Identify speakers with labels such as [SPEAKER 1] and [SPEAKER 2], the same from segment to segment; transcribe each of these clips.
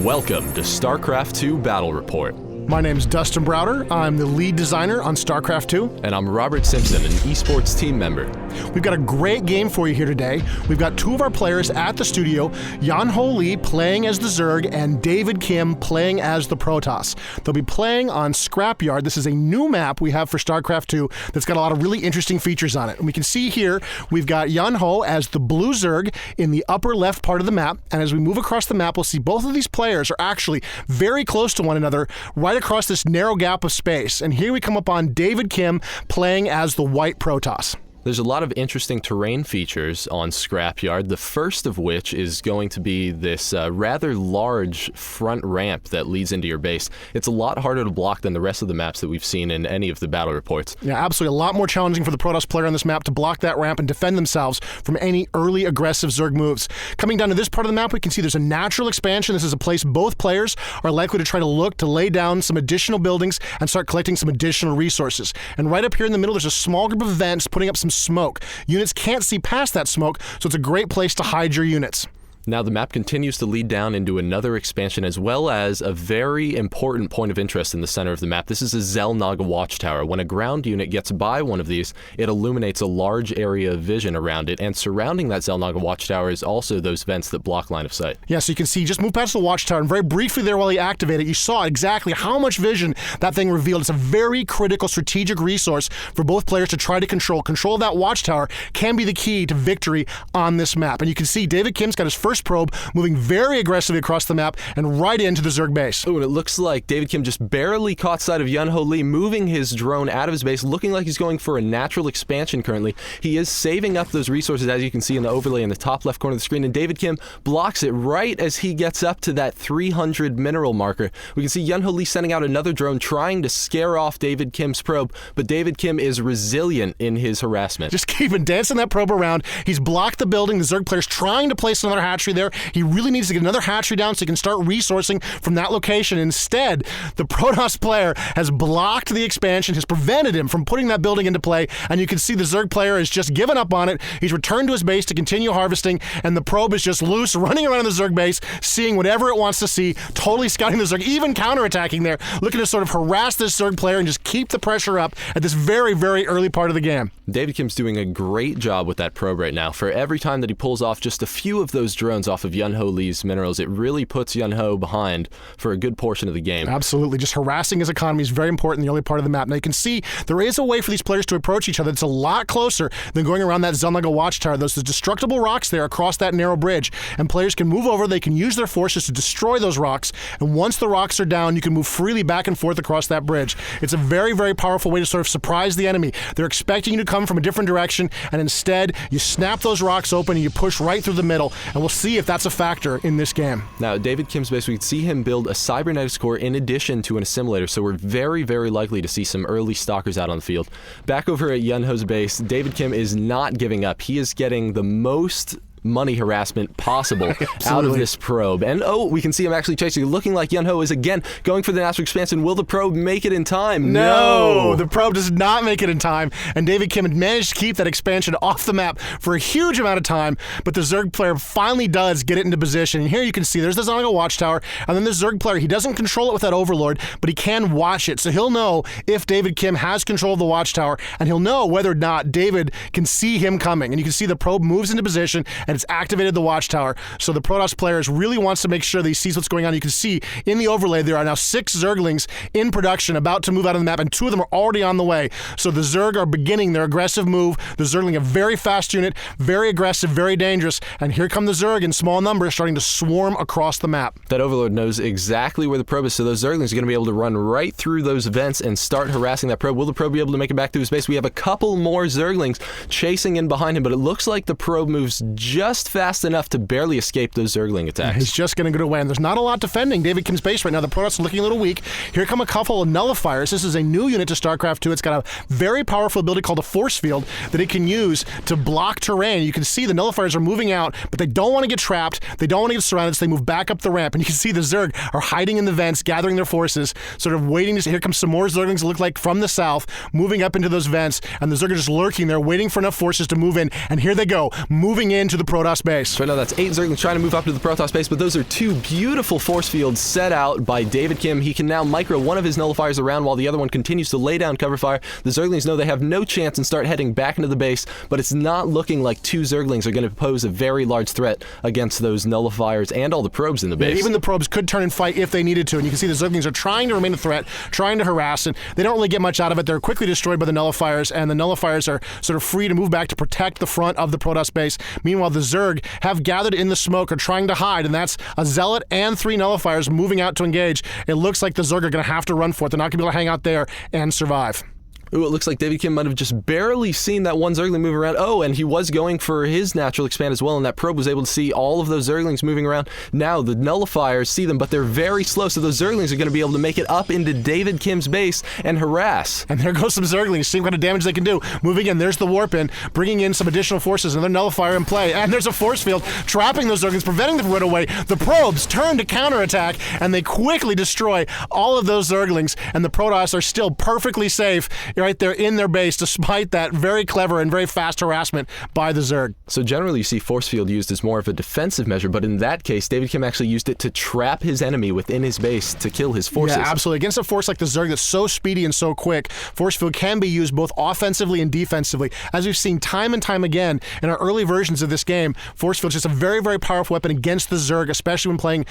[SPEAKER 1] Welcome to Starcraft II Battle Report.
[SPEAKER 2] My name's Dustin Browder. I'm the lead designer on Starcraft II.
[SPEAKER 1] And I'm Robert Simpson, an esports team member.
[SPEAKER 2] We've got a great game for you here today. We've got two of our players at the studio, Yan-Ho Lee playing as the Zerg and David Kim playing as the Protoss. They'll be playing on Scrapyard. This is a new map we have for Starcraft II that's got a lot of really interesting features on it. And we can see here, we've got Yan-Ho as the blue Zerg in the upper left part of the map. And as we move across the map, we'll see both of these players are actually very close to one another, right across this narrow gap of space. And here we come up on David Kim playing as the white Protoss.
[SPEAKER 1] There's a lot of interesting terrain features on Scrapyard, the first of which is going to be this rather large front ramp that leads into your base. It's a lot harder to block than the rest of the maps that we've seen in any of the battle reports.
[SPEAKER 2] Yeah, absolutely. A lot more challenging for the Protoss player on this map to block that ramp and defend themselves from any early aggressive Zerg moves. Coming down to this part of the map, we can see there's a natural expansion. This is a place both players are likely to try to look to lay down some additional buildings and start collecting some additional resources. And right up here in the middle, there's a small group of vents putting up some smoke. Units can't see past that smoke, so it's a great place to hide your units.
[SPEAKER 1] Now the map continues to lead down into another expansion as well as a very important point of interest in the center of the map. This is a Xel'Naga watchtower. When a ground unit gets by one of these, it illuminates a large area of vision around it, and surrounding that Xel'Naga watchtower is also those vents that block line of sight.
[SPEAKER 2] Yeah, so you can see, just move past the watchtower, and very briefly there while you activate it, you saw exactly how much vision that thing revealed. It's a very critical strategic resource for both players to try to control. Control of that watchtower can be the key to victory on this map. And you can see David Kim's got his first probe moving very aggressively across the map and right into the Zerg base.
[SPEAKER 1] Oh, and it looks like David Kim just barely caught sight of Yan-Ho Lee moving his drone out of his base, looking like he's going for a natural expansion currently. He is saving up those resources, as you can see in the overlay in the top left corner of the screen, and David Kim blocks it right as he gets up to that 300 mineral marker. We can see Yan-Ho Lee sending out another drone trying to scare off David Kim's probe, but David Kim is resilient in his harassment.
[SPEAKER 2] Just keeping dancing that probe around. He's blocked the building. The Zerg player's trying to place another hatchery there. He really needs to get another hatchery down so he can start resourcing from that location. Instead, the Protoss player has blocked the expansion, has prevented him from putting that building into play, and you can see the Zerg player has just given up on it. He's returned to his base to continue harvesting, and the probe is just loose, running around in the Zerg base, seeing whatever it wants to see, totally scouting the Zerg, even counterattacking there, looking to sort of harass this Zerg player and just keep the pressure up at this very, very early part of the game.
[SPEAKER 1] David Kim's doing a great job with that probe right now. For every time that he pulls off just a few of those drones off of Yan-Ho Lee's minerals, it really puts Yan-Ho behind for a good portion of the game.
[SPEAKER 2] Absolutely. Just harassing his economy is very important in the early part of the map. Now you can see there is a way for these players to approach each other that's a lot closer than going around that Xel'Naga watchtower. There's the destructible rocks there across that narrow bridge, and players can move over. They can use their forces to destroy those rocks, and once the rocks are down, you can move freely back and forth across that bridge. It's a very, very powerful way to sort of surprise the enemy. They're expecting you to come from a different direction, and instead you snap those rocks open and you push right through the middle, and we'll see if that's a factor in this game.
[SPEAKER 1] Now, David Kim's base, we can see him build a cybernetics core in addition to an assimilator, so we're very, very likely to see some early stalkers out on the field. Back over at Yan-Ho's base, David Kim is not giving up. He is getting the most money harassment possible out of this probe. And oh, we can see him actually chasing, looking like Yan-Ho is again going for the natural expansion. Will the probe make it in time?
[SPEAKER 2] No, the probe does not make it in time, and David Kim had managed to keep that expansion off the map for a huge amount of time, but the Zerg player finally does get it into position. And here you can see there's the Xel'Naga watchtower, and then the Zerg player, he doesn't control it with that overlord, but he can watch it, so he'll know if David Kim has control of the watchtower, and he'll know whether or not David can see him coming. And you can see the probe moves into position, and it's activated the watchtower. So the Protoss players really wants to make sure that he sees what's going on. You can see in the overlay there are now 6 Zerglings in production about to move out of the map, and 2 of them are already on the way. So the Zerg are beginning their aggressive move. The Zergling, a very fast unit, very aggressive, very dangerous, and here come the Zerg in small numbers starting to swarm across the map.
[SPEAKER 1] That overlord knows exactly where the probe is, so those Zerglings are going to be able to run right through those vents and start harassing that probe. Will the probe be able to make it back to his base? We have a couple more Zerglings chasing in behind him, but it looks like the probe moves just fast enough to barely escape those Zergling attacks.
[SPEAKER 2] He's just going to get away, and there's not a lot defending David Kim's base right now. The Protoss are looking a little weak. Here come a couple of nullifiers. This is a new unit to StarCraft II. It's got a very powerful ability called a force field that it can use to block terrain. You can see the nullifiers are moving out, but they don't want to get trapped. They don't want to get surrounded, so they move back up the ramp. And you can see the Zerg are hiding in the vents, gathering their forces, sort of waiting to see. Here come some more Zerglings that look like from the south, moving up into those vents, and the Zerg are just lurking there, waiting for enough forces to move in. And here they go, moving into the Protoss base.
[SPEAKER 1] So right now that's 8 Zerglings trying to move up to the Protoss base, but those are 2 beautiful force fields set out by David Kim. He can now micro one of his nullifiers around while the other one continues to lay down cover fire. The Zerglings know they have no chance and start heading back into the base, but it's not looking like 2 Zerglings are going to pose a very large threat against those nullifiers and all the probes in the base.
[SPEAKER 2] Yeah, even the probes could turn and fight if they needed to, and you can see the Zerglings are trying to remain a threat, trying to harass, and they don't really get much out of it. They're quickly destroyed by the nullifiers, and the nullifiers are sort of free to move back to protect the front of the Protoss base. Meanwhile, the Zerg have gathered in the smoke, are trying to hide, and that's a Zealot and 3 nullifiers moving out to engage. It looks like the Zerg are going to have to run for it. They're not going to be able to hang out there and survive.
[SPEAKER 1] Ooh, it looks like David Kim might have just barely seen that one Zergling move around. Oh, and he was going for his natural expand as well, and that probe was able to see all of those Zerglings moving around. Now the nullifiers see them, but they're very slow, so those Zerglings are going to be able to make it up into David Kim's base and harass.
[SPEAKER 2] And there goes some Zerglings, seeing what kind of damage they can do. Moving in, there's the warp in, bringing in some additional forces, another nullifier in play, and there's a force field trapping those Zerglings, preventing them from running away. The probes turn to counterattack, and they quickly destroy all of those Zerglings, and the Protoss are still perfectly safe right there in their base, despite that very clever and very fast harassment by the Zerg.
[SPEAKER 1] So generally you see force field used as more of a defensive measure, but in that case, David Kim actually used it to trap his enemy within his base to kill his forces.
[SPEAKER 2] Yeah, absolutely. Against a force like the Zerg that's so speedy and so quick, force field can be used both offensively and defensively. As we've seen time and time again in our early versions of this game, force field is just a very, very powerful weapon against the Zerg, especially when playing,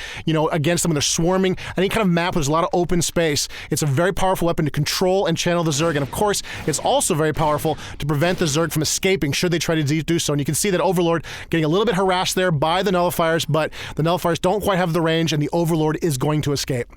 [SPEAKER 2] against them when they're swarming. Any kind of map where there's a lot of open space, it's a very powerful weapon to control and channel the Zerg. And of course, it's also very powerful to prevent the Zerg from escaping should they try to do so. And you can see that Overlord getting a little bit harassed there by the nullifiers, but the nullifiers don't quite have the range, and the Overlord is going to escape.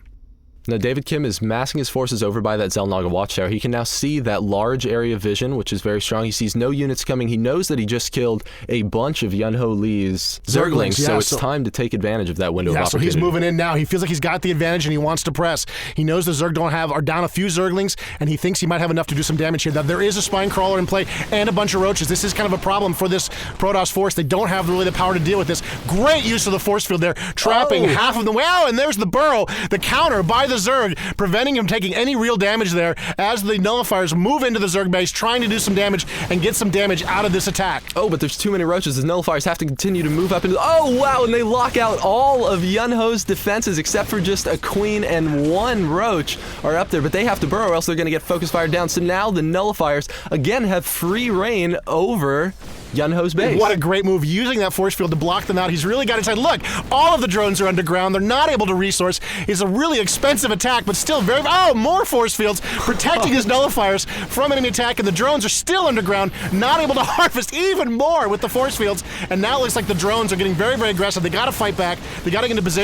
[SPEAKER 1] Now, David Kim is massing his forces over by that Xel'Naga watchtower. He can now see that large area of vision, which is very strong. He sees no units coming. He knows that he just killed a bunch of Yun-Ho Lee's Zerglings, so it's time to take advantage of that window of opportunity.
[SPEAKER 2] So he's moving in now. He feels like he's got the advantage, and he wants to press. He knows the Zerg are down a few Zerglings, and he thinks he might have enough to do some damage here. Now, there is a Spine Crawler in play and a bunch of Roaches. This is kind of a problem for this Protoss force. They don't have really the power to deal with this. Great use of the force field there, trapping half of them. Wow, and there's the burrow, the counter by the Zerg, preventing him taking any real damage there as the nullifiers move into the Zerg base, trying to do some damage and get some damage out of this attack.
[SPEAKER 1] Oh, but there's too many Roaches. The nullifiers have to continue to move up into... Oh, wow, and they lock out all of Yun-Ho's defenses except for just a Queen and 1 Roach are up there, but they have to burrow or else they're going to get focus fired down. So now the nullifiers, again, have free reign over Yun-Ho's base.
[SPEAKER 2] What a great move, using that force field to block them out. He's really got inside. Look, all of the drones are underground. They're not able to resource. It's a really expensive attack, but still very... Oh, more force fields protecting his nullifiers from enemy attack, and the drones are still underground, not able to harvest even more with the force fields. And now it looks like the drones are getting very, very aggressive. They got to fight back. They got to get into position.